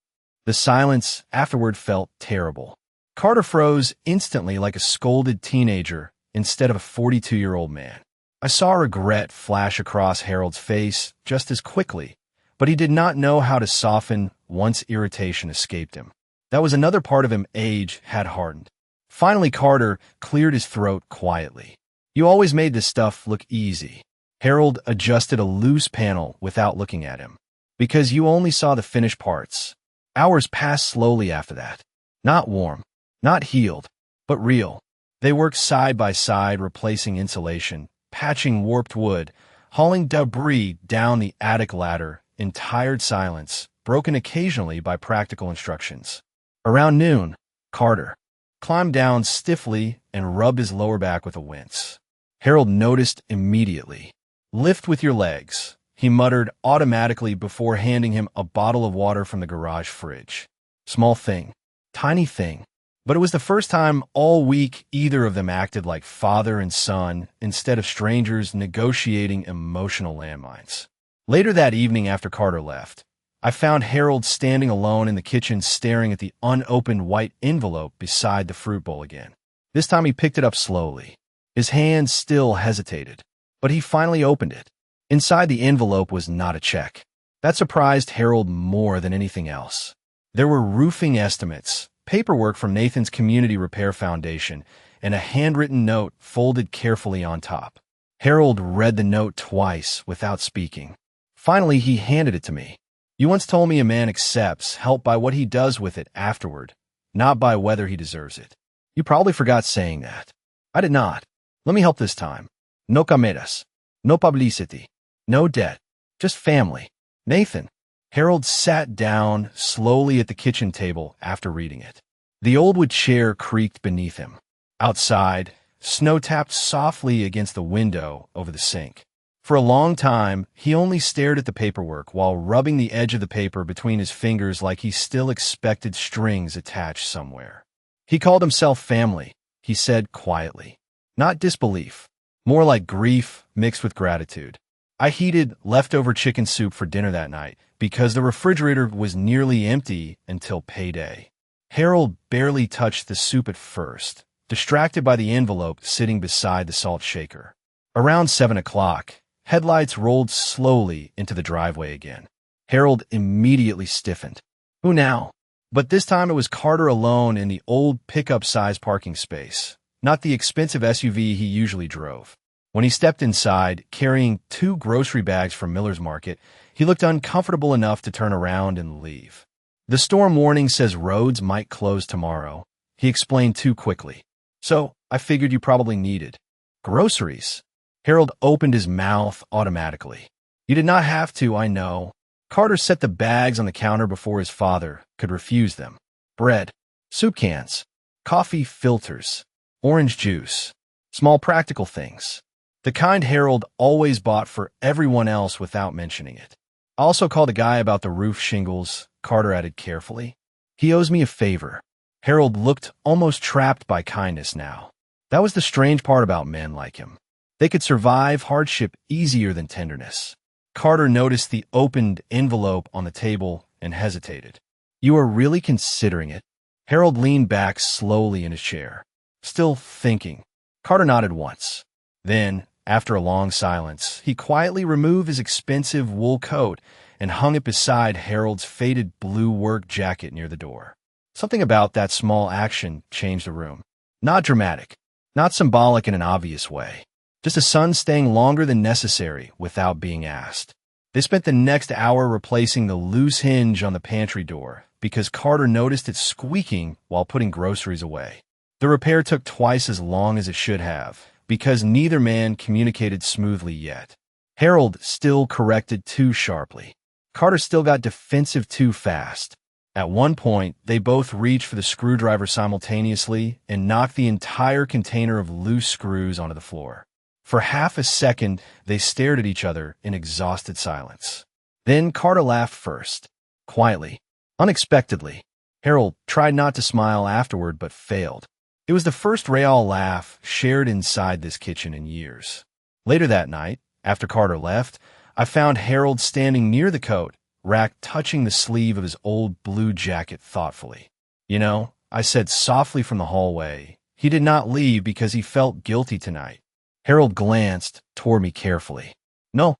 Speaker 1: The silence afterward felt terrible. Carter froze instantly like a scolded teenager instead of a 42-year-old man. I saw regret flash across Harold's face just as quickly, but he did not know how to soften once irritation escaped him. That was another part of him age had hardened. Finally, Carter cleared his throat quietly. "You always made this stuff look easy." Harold adjusted a loose panel without looking at him. "Because you only saw the finished parts." Hours passed slowly after that. Not warm, not healed, but real. They worked side by side, replacing insulation, patching warped wood, hauling debris down the attic ladder in tired silence, broken occasionally by practical instructions. Around noon, Carter climbed down stiffly and rubbed his lower back with a wince. Harold noticed immediately. "Lift with your legs," he muttered automatically before handing him a bottle of water from the garage fridge. Small thing, tiny thing, but it was the first time all week either of them acted like father and son instead of strangers negotiating emotional landmines. Later that evening after Carter left, I found Harold standing alone in the kitchen staring at the unopened white envelope beside the fruit bowl again. This time he picked it up slowly. His hand still hesitated, but he finally opened it. Inside the envelope was not a check. That surprised Harold more than anything else. There were roofing estimates, paperwork from Nathan's Community Repair Foundation, and a handwritten note folded carefully on top. Harold read the note twice without speaking. Finally, he handed it to me. "You once told me a man accepts help by what he does with it afterward, not by whether he deserves it. You probably forgot saying that." "I did not. Let me help this time. No cameras. No publicity. No debt. Just family." "Nathan." Harold sat down slowly at the kitchen table after reading it. The old wood chair creaked beneath him. Outside, snow tapped softly against the window over the sink. For a long time, he only stared at the paperwork while rubbing the edge of the paper between his fingers like he still expected strings attached somewhere. He called himself family, he said quietly. Not disbelief, more like grief mixed with gratitude. I heated leftover chicken soup for dinner that night because the refrigerator was nearly empty until payday. Harold barely touched the soup at first, distracted by the envelope sitting beside the salt shaker. Around 7 o'clock, headlights rolled slowly into the driveway again. Harold immediately stiffened. Who now? But this time it was Carter alone in the old pickup-sized parking space, not the expensive SUV he usually drove. When he stepped inside, carrying 2 grocery bags from Miller's Market, he looked uncomfortable enough to turn around and leave. The storm warning says roads might close tomorrow, he explained too quickly. So, I figured you probably needed groceries. Harold opened his mouth automatically. You did not have to, I know. Carter set the bags on the counter before his father could refuse them. Bread, soup cans, coffee filters, orange juice, small practical things. The kind Harold always bought for everyone else without mentioning it. I also called a guy about the roof shingles, Carter added carefully. He owes me a favor. Harold looked almost trapped by kindness now. That was the strange part about men like him. They could survive hardship easier than tenderness. Carter noticed the opened envelope on the table and hesitated. You are really considering it? Harold leaned back slowly in his chair, still thinking. Carter nodded once. Then, after a long silence, he quietly removed his expensive wool coat and hung it beside Harold's faded blue work jacket near the door. Something about that small action changed the room. Not dramatic, not symbolic in an obvious way. Just a son staying longer than necessary without being asked. They spent the next hour replacing the loose hinge on the pantry door because Carter noticed it squeaking while putting groceries away. The repair took twice as long as it should have because neither man communicated smoothly yet. Harold still corrected too sharply. Carter still got defensive too fast. At one point, they both reached for the screwdriver simultaneously and knocked the entire container of loose screws onto the floor. For half a second, they stared at each other in exhausted silence. Then Carter laughed first, quietly, unexpectedly. Harold tried not to smile afterward but failed. It was the first real laugh shared inside this kitchen in years. Later that night, after Carter left, I found Harold standing near the coat rack touching the sleeve of his old blue jacket thoughtfully. You know, I said softly from the hallway, he did not leave because he felt guilty tonight. Harold glanced toward me carefully. No,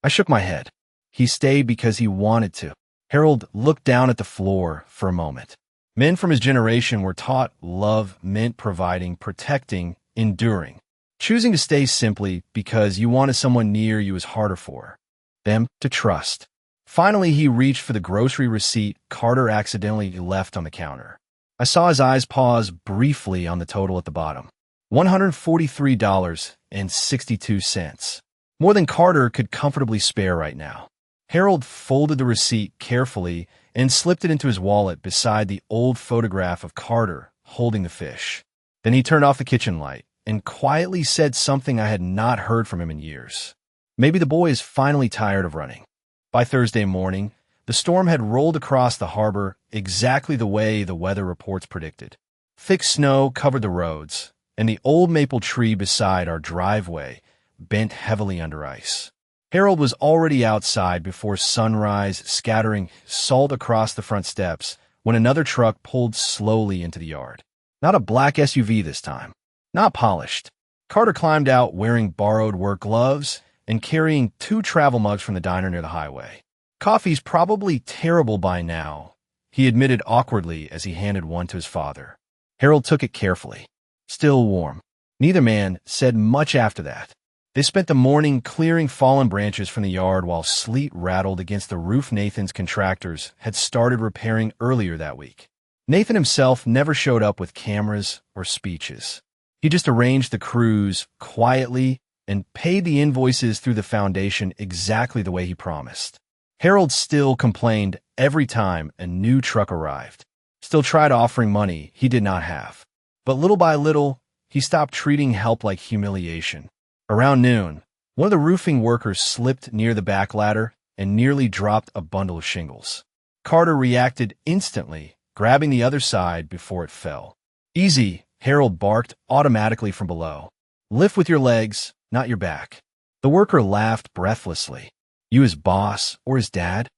Speaker 1: I shook my head. He stayed because he wanted to. Harold looked down at the floor for a moment. Men from his generation were taught love meant providing, protecting, enduring. Choosing to stay simply because you wanted someone near you was harder for them to trust. Finally, he reached for the grocery receipt Carter accidentally left on the counter. I saw his eyes pause briefly on the total at the bottom. $143.62. More than Carter could comfortably spare right now. Harold folded the receipt carefully and slipped it into his wallet beside the old photograph of Carter holding the fish. Then he turned off the kitchen light and quietly said something I had not heard from him in years. Maybe the boy is finally tired of running. By Thursday morning, the storm had rolled across the harbor exactly the way the weather reports predicted. Thick snow covered the roads, and the old maple tree beside our driveway bent heavily under ice. Harold was already outside before sunrise, scattering salt across the front steps, when another truck pulled slowly into the yard. Not a black SUV this time. Not polished. Carter climbed out wearing borrowed work gloves and carrying 2 travel mugs from the diner near the highway. Coffee's probably terrible by now, he admitted awkwardly as he handed one to his father. Harold took it carefully. Still warm. Neither man said much after that. They spent the morning clearing fallen branches from the yard while sleet rattled against the roof Nathan's contractors had started repairing earlier that week. Nathan himself never showed up with cameras or speeches. He just arranged the crews quietly and paid the invoices through the foundation exactly the way he promised. Harold still complained every time a new truck arrived. Still tried offering money he did not have. But little by little, he stopped treating help like humiliation. Around noon, one of the roofing workers slipped near the back ladder and nearly dropped a bundle of shingles. Carter reacted instantly, grabbing the other side before it fell. Easy, Harold barked automatically from below. Lift with your legs, not your back. The worker laughed breathlessly. You his boss or his dad?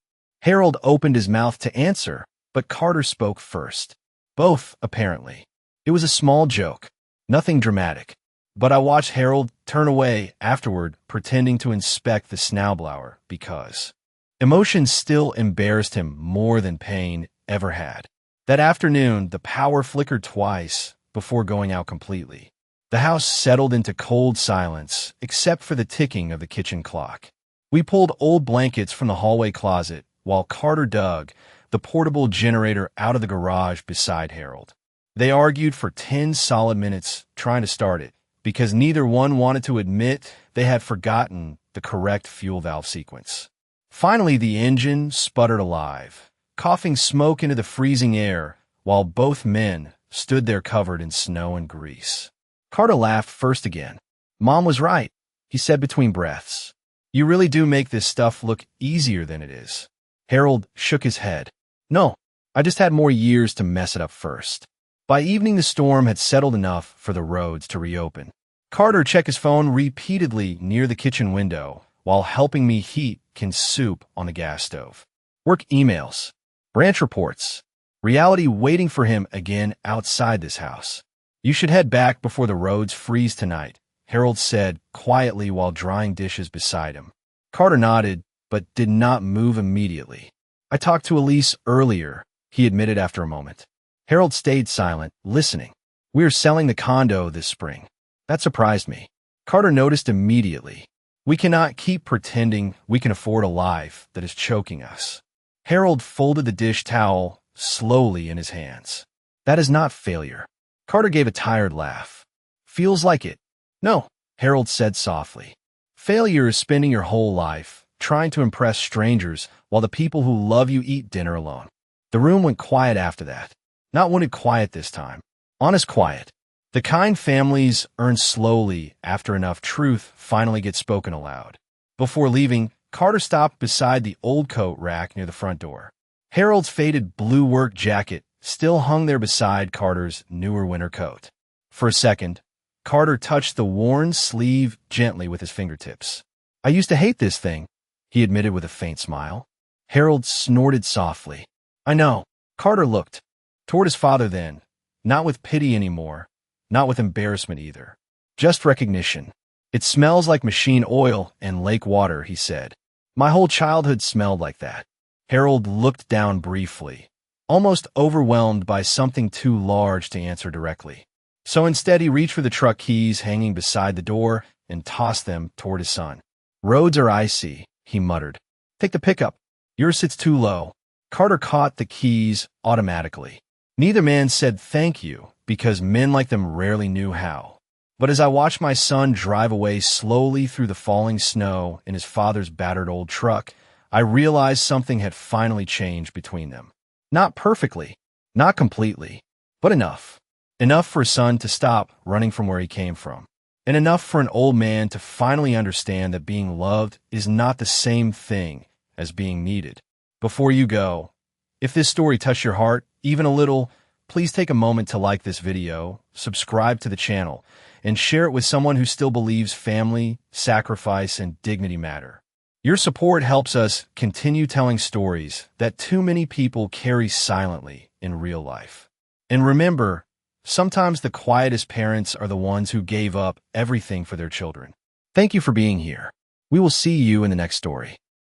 Speaker 1: Harold opened his mouth to answer, but Carter spoke first. Both, apparently. It was a small joke, nothing dramatic. But I watched Harold turn away afterward, pretending to inspect the snowblower because emotion still embarrassed him more than pain ever had. That afternoon, the power flickered twice before going out completely. The house settled into cold silence, except for the ticking of the kitchen clock. We pulled old blankets from the hallway closet while Carter dug the portable generator out of the garage beside Harold. They argued for 10 solid minutes trying to start it because neither one wanted to admit they had forgotten the correct fuel valve sequence. Finally, the engine sputtered alive, coughing smoke into the freezing air while both men stood there covered in snow and grease. Carter laughed first again. Mom was right, he said between breaths. You really do make this stuff look easier than it is. Harold shook his head. No, I just had more years to mess it up first. By evening, the storm had settled enough for the roads to reopen. Carter checked his phone repeatedly near the kitchen window while helping me heat canned soup on the gas stove. Work emails, branch reports, reality waiting for him again outside this house. You should head back before the roads freeze tonight, Harold said quietly while drying dishes beside him. Carter nodded, but did not move immediately. I talked to Elise earlier, he admitted after a moment. Harold stayed silent, listening. We are selling the condo this spring. That surprised me. Carter noticed immediately. We cannot keep pretending we can afford a life that is choking us. Harold folded the dish towel slowly in his hands. That is not failure. Carter gave a tired laugh. Feels like it. No, Harold said softly. Failure is spending your whole life trying to impress strangers while the people who love you eat dinner alone. The room went quiet after that. Not wanted quiet this time. Honest quiet. The kind families earn slowly after enough truth finally gets spoken aloud. Before leaving, Carter stopped beside the old coat rack near the front door. Harold's faded blue work jacket still hung there beside Carter's newer winter coat. For a second, Carter touched the worn sleeve gently with his fingertips. I used to hate this thing, he admitted with a faint smile. Harold snorted softly. I know. Carter looked toward his father then, not with pity anymore, not with embarrassment either. Just recognition. It smells like machine oil and lake water, he said. My whole childhood smelled like that. Harold looked down briefly, almost overwhelmed by something too large to answer directly. So instead he reached for the truck keys hanging beside the door and tossed them toward his son. Roads are icy, he muttered. Take the pickup. Yours sits too low. Carter caught the keys automatically. Neither man said thank you because men like them rarely knew how. But as I watched my son drive away slowly through the falling snow in his father's battered old truck, I realized something had finally changed between them. Not perfectly, not completely, but enough. Enough for a son to stop running from where he came from. And enough for an old man to finally understand that being loved is not the same thing as being needed. Before you go, if this story touched your heart, even a little, please take a moment to like this video, subscribe to the channel, and share it with someone who still believes family, sacrifice, and dignity matter. Your support helps us continue telling stories that too many people carry silently in real life. And remember, sometimes the quietest parents are the ones who gave up everything for their children. Thank you for being here. We will see you in the next story.